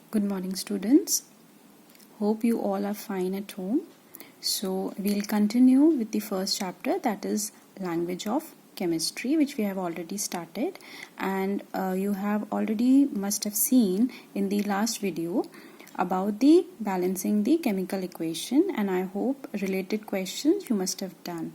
Good morning, students. Hope you all are fine at home. So we'll continue with the first chapter, that is language of chemistry, which we have already started, and you have already must have seen in the last video about the balancing the chemical equation, and I hope related questions you must have done.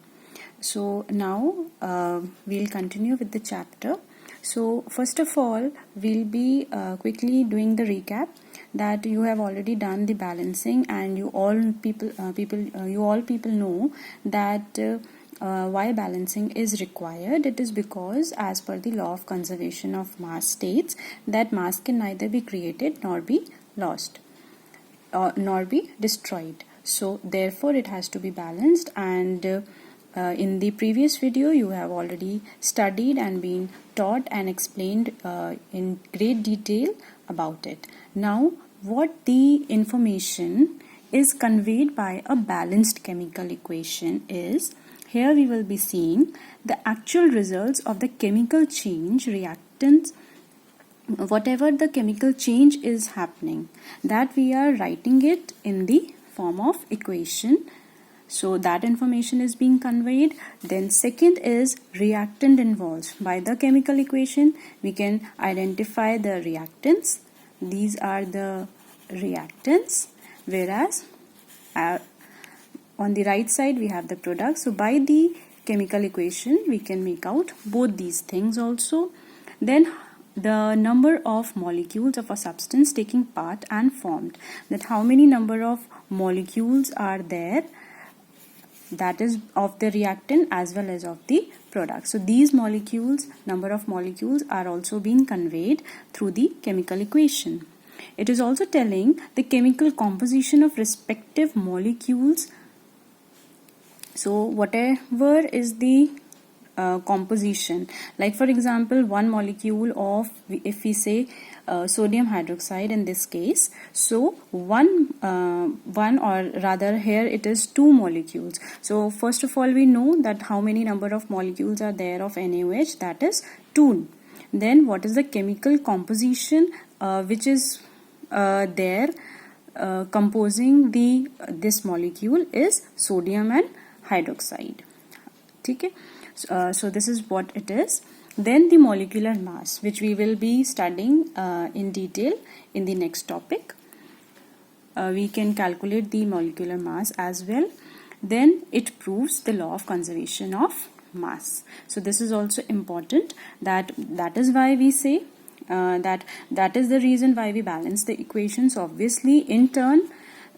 So now we'll continue with the chapter. So first of all, we'll be quickly doing the recap that you have already done the balancing, and you all people know that why balancing is required. It is because as per the law of conservation of mass states that mass can neither be created nor be lost nor be destroyed. So therefore it has to be balanced, and in the previous video you have already studied and been taught and explained in great detail about it. Now what the information is conveyed by a balanced chemical equation is, here we will be seeing the actual results of the chemical change, reactants, whatever the chemical change is happening, that we are writing it in the form of equation. So that information is being conveyed. Then second is reactant involved. By the chemical equation we can identify the reactants. These are the reactants, whereas on the right side we have the products. So by the chemical equation we can make out both these things also. Then the number of molecules of a substance taking part and formed, that how many number of molecules are there, that is of the reactant as well as of the product. So these molecules, number of molecules are also being conveyed through the chemical equation. It is also telling the chemical composition of respective molecules. So whatever is the composition, like for example one molecule of, if we say sodium hydroxide in this case, so one or rather here it is two molecules. So first of all we know that how many number of molecules are there of NaOH, that is 2. Then what is the chemical composition which is there composing this molecule is sodium and hydroxide. Okay. So this is what it is. Then the molecular mass, which we will be studying in detail in the next topic. We can calculate the molecular mass as well. Then it proves the law of conservation of mass. So this is also important, that is why we say that is the reason why we balance the equations. Obviously in turn,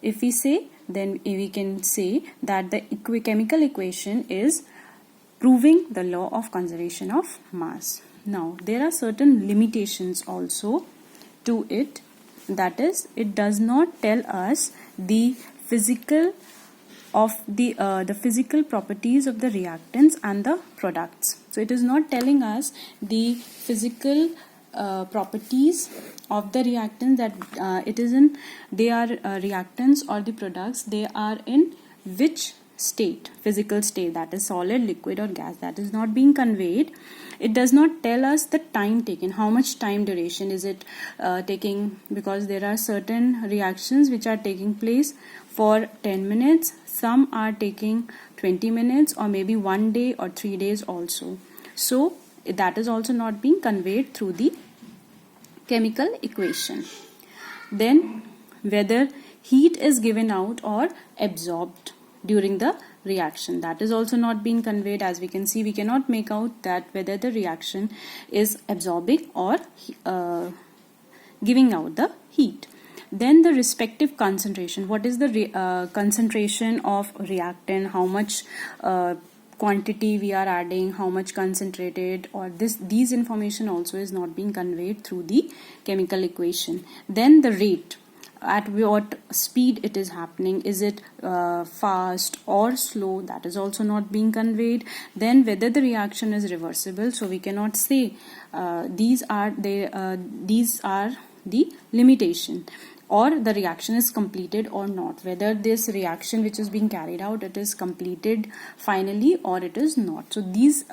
if we say, then we can say that the chemical equation is proving the law of conservation of mass. Now there are certain limitations also to it, that is it does not tell us the physical properties of the reactants and the products. So it is not telling us the physical properties of the reactants, that it is in, they are reactants or the products, they are in which state, physical state, that is solid, liquid or gas. That is not being conveyed. It does not tell us the time taken, how much time duration is it taking, because there are certain reactions which are taking place for 10 minutes, some are taking 20 minutes or maybe 1 day or 3 days also. So that is also not being conveyed through the chemical equation. Then whether heat is given out or absorbed during the reaction, that is also not being conveyed. As we can see, we cannot make out that whether the reaction is absorbing or giving out the heat. Then the respective concentration, what is the concentration of reactant, how much quantity we are adding, how much concentrated, or these information also is not being conveyed through the chemical equation. Then the rate, at what speed it is happening, is it fast or slow, that is also not being conveyed. Then whether the reaction is reversible, so we cannot say these are the limitation, or the reaction is completed or not, whether this reaction which is being carried out, it is completed finally or it is not. So these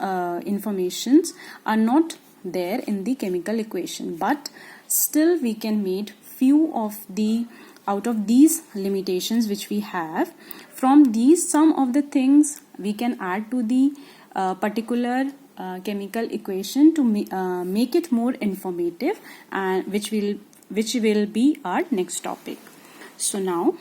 informations are not there in the chemical equation, but still we can make few of the out of these limitations which we have. From these, some of the things we can add to the particular chemical equation to make it more informative, and which will be our next topic. So now,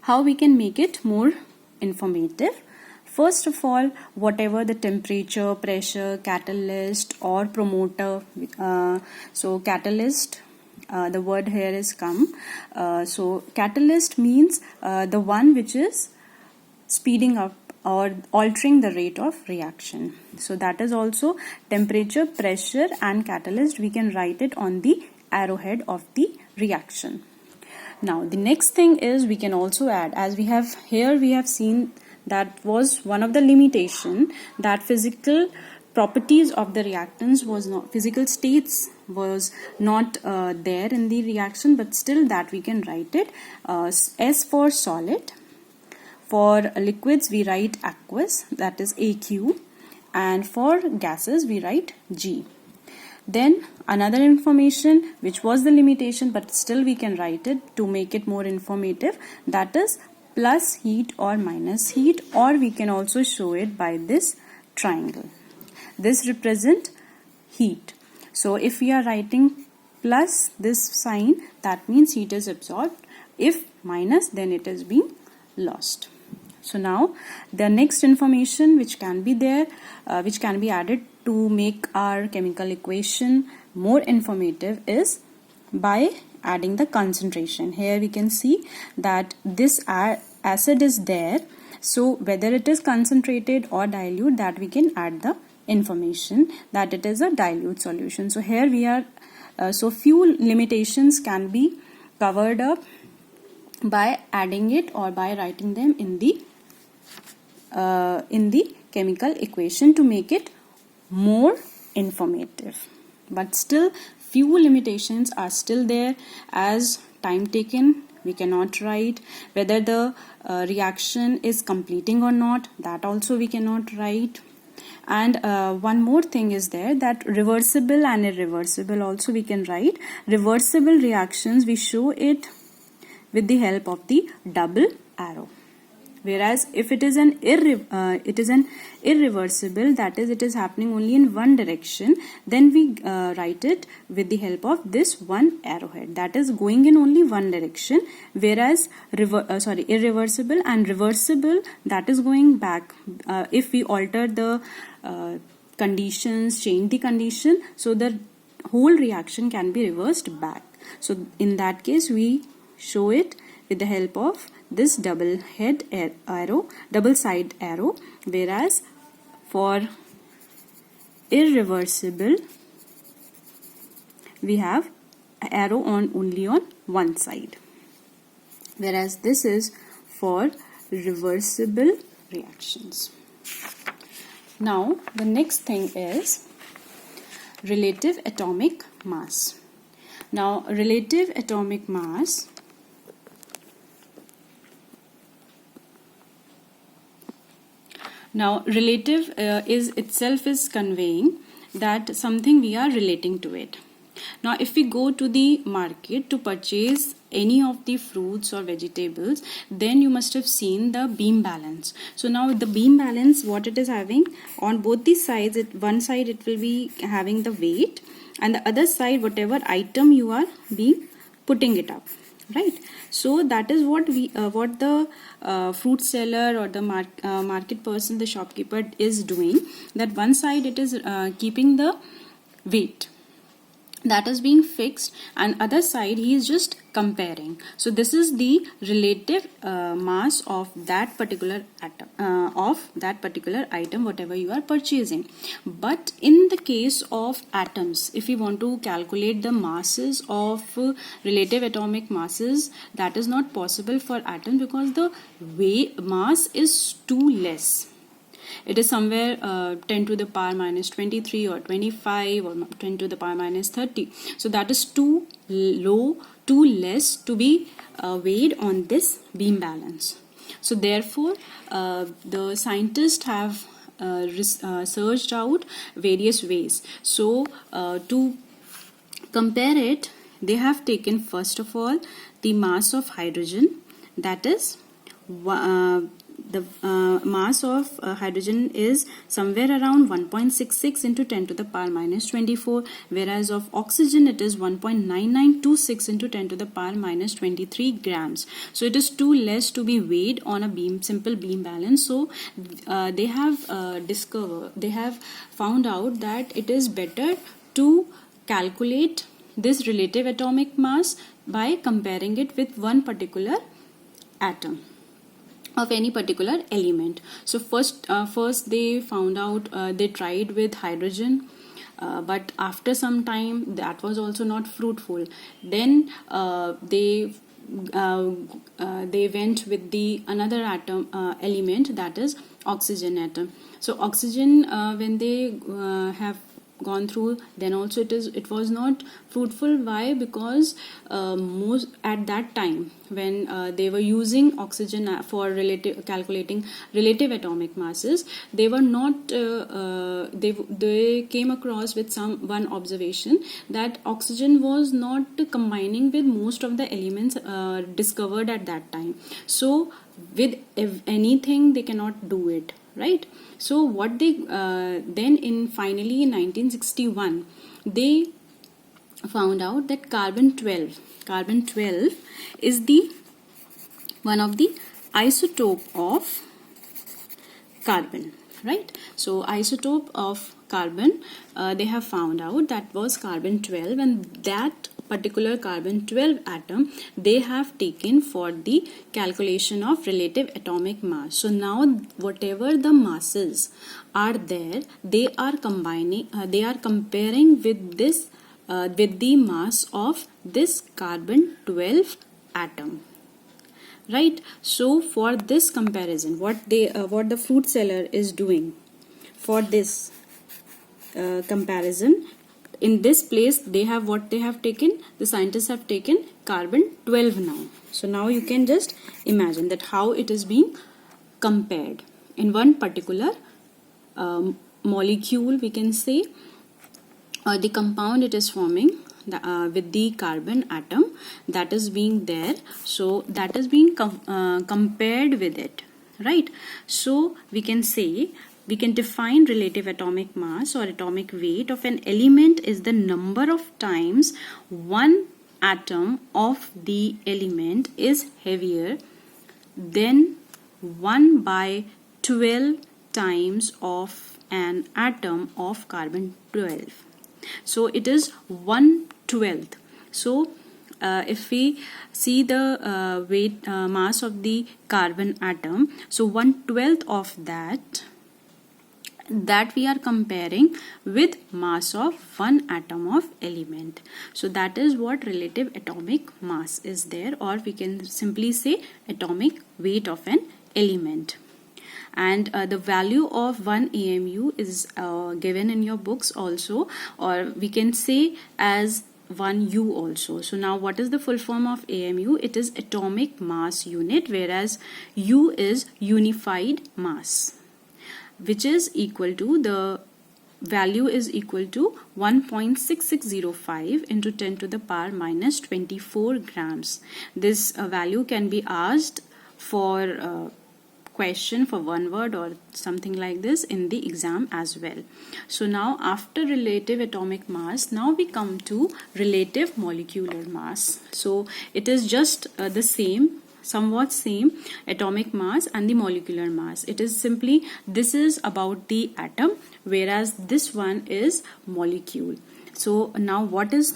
how we can make it more informative? First of all, whatever the temperature, pressure, catalyst or promoter, so catalyst, the word here is come. So catalyst means the one which is speeding up or altering the rate of reaction. So that is also temperature, pressure and catalyst. We can write it on the arrowhead of the reaction. Now the next thing is we can also add, as we have seen that was one of the limitation, that physical properties of the reactants was not, physical states was not there in the reaction, but still that we can write it. S for solid. For liquids we write aqueous, that is AQ, and for gases we write G. Then another information which was the limitation, but still we can write it to make it more informative, that is plus heat or minus heat, or we can also show it by this triangle. This represent heat. So if we are writing plus this sign, that means heat is absorbed. If minus, then it is being lost. So now the next information which can be there, which can be added to make our chemical equation more informative, is by adding the concentration. Here we can see that this acid is there, so whether it is concentrated or dilute, that we can add the information that it is a dilute solution. So here we are, so few limitations can be covered up by adding it or by writing them in the chemical equation to make it more informative. But still few limitations are still there, as time taken we cannot write, whether the reaction is completing or not, that also we cannot write. And one more thing is there, that reversible and irreversible also we can write. Reversible reactions we show it with the help of the double arrow, whereas if it is an irreversible, that is it is happening only in one direction, then we write it with the help of this one arrowhead, that is going in only one direction, whereas irreversible and reversible, that is going back. If we alter the conditions, change the condition, so the whole reaction can be reversed back. So in that case we show it with the help of this double side arrow, whereas for irreversible we have arrow only on one side, whereas this is for reversible reactions. Now the next thing is relative atomic mass. Now relative atomic mass, now relative is itself is conveying that something we are relating to it. Now if we go to the market to purchase any of the fruits or vegetables, then you must have seen the beam balance. So now the beam balance, what it is having on both the sides, one side it will be having the weight, and the other side whatever item you are being putting it up, right? So that is what the fruit seller or the market person, the shopkeeper is doing, that one side it is keeping the weight that is being fixed, and other side he is just comparing. So this is the relative mass of that particular atom, of that particular item whatever you are purchasing. But in the case of atoms, if we want to calculate the masses of relative atomic masses, that is not possible for atoms, because the mass is too less. It is somewhere 10 to the power minus 23 or 25 or 10 to the power minus 30. So that is too low, too less to be weighed on this beam balance. So therefore the scientists have searched out various ways. So to compare it, they have taken first of all the mass of hydrogen, that is the mass of hydrogen is somewhere around 1.66 into 10 to the power minus 24, whereas of oxygen it is 1.9926 into 10 to the power minus 23 grams. So it is too less to be weighed on a simple beam balance. So they have found out that it is better to calculate this relative atomic mass by comparing it with one particular atom of any particular element. So first they found out, they tried with hydrogen, but after some time that was also not fruitful. Then they went with the another atom element, that is oxygen atom. So oxygen, when they have gone through, then also it was not fruitful. Why? Because most at that time when they were using oxygen for calculating relative atomic masses, they were not they came across with one observation that oxygen was not combining with most of the elements discovered at that time. So with anything they cannot do it, right? So what they then finally in 1961 they found out that carbon 12 is the one of the isotope of carbon, right? So isotope of carbon, they have found out that was carbon 12, and that particular carbon 12 atom they have taken for the calculation of relative atomic mass. So now whatever the masses are there, they are combining, they are comparing with this with the mass of this carbon 12 atom, right? So for this comparison, what the fruit seller is doing for this comparison, in this place they have what they have taken, the scientists have taken carbon 12 now. So now you can just imagine that how it is being compared in one particular molecule, we can say, or the compound it is forming with the carbon atom that is being there. So that is being compared with it, right? So we can say, we can define relative atomic mass or atomic weight of an element is the number of times one atom of the element is heavier than 1 by 12 times of an atom of carbon 12. So it is 1/12. So if we see the weight mass of the carbon atom, so 1/12 of that we are comparing with mass of one atom of element. So that is what relative atomic mass is there, or we can simply say atomic weight of an element. And the value of 1 AMU is given in your books also, or we can say as 1 U also. So now what is the full form of AMU? It is atomic mass unit, whereas U is unified mass, which is equal to, the value is equal to 1.6605 into 10 to the power minus 24 grams. This value can be asked for question for one word or something like this in the exam as well. So now after relative atomic mass, now we come to relative molecular mass. So it is just the same, somewhat same, atomic mass and the molecular mass. It is simply, this is about the atom, whereas this one is molecule. So now what is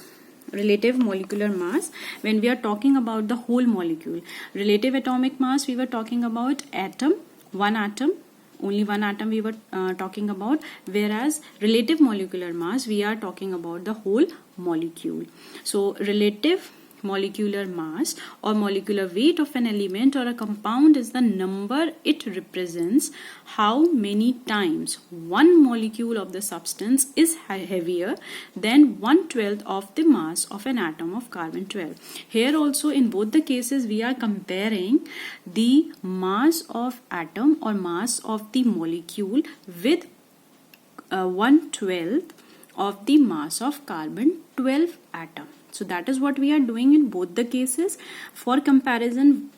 relative molecular mass? When we are talking about the whole molecule, relative atomic mass we were talking about atom, one atom, only one atom we were talking about, whereas relative molecular mass we are talking about the whole molecule. So relative molecular mass or molecular weight of an element or a compound is the number it represents how many times one molecule of the substance is heavier than 1/12 of the mass of an atom of carbon 12. Here also in both the cases we are comparing the mass of atom or mass of the molecule with 1/12 of the mass of carbon 12 atom. So that is what we are doing in both the cases. For comparison,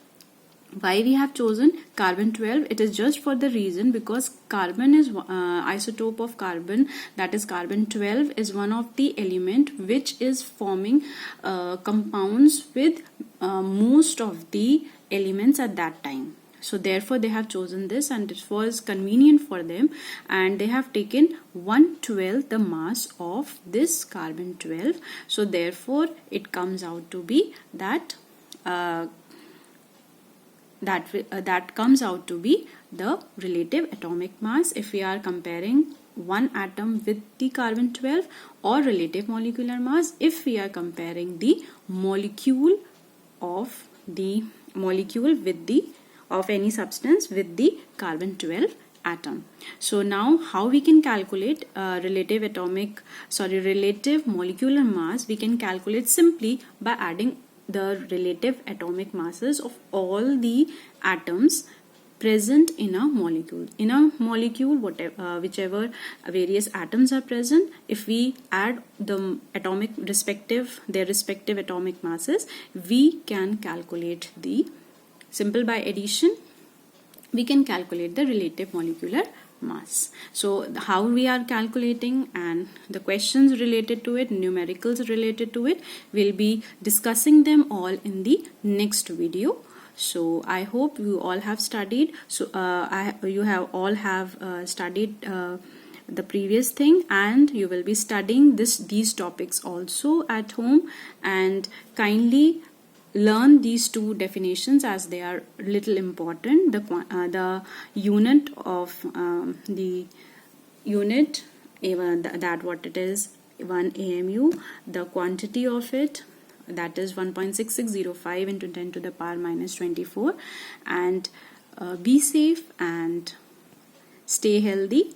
why we have chosen carbon 12? It is just for the reason because carbon is isotope of carbon, that is carbon 12 is one of the element which is forming compounds with most of the elements at that time. So therefore they have chosen this, and it was convenient for them, and they have taken 1/12 the mass of this carbon 12. So therefore it comes out to be that that comes out to be the relative atomic mass if we are comparing one atom with the carbon 12, or relative molecular mass if we are comparing the molecule of any substance with the carbon 12 atom. So now how we can calculate relative molecular mass? We can calculate simply by adding the relative atomic masses of all the atoms present in a molecule. In a molecule, whichever various atoms are present, if we add the their respective atomic masses, we can calculate by addition, we can calculate the relative molecular mass. So how we are calculating and the questions related to it, numericals related to it, we'll be discussing them all in the next video. So I hope you all have studied. So you have studied the previous thing, and you will be studying these topics also at home, and kindly learn these two definitions as they are little important. The unit of the unit, that what it is, 1 AMU, the quantity of it, that is 1.6605 into 10 to the power minus 24. And be safe and stay healthy.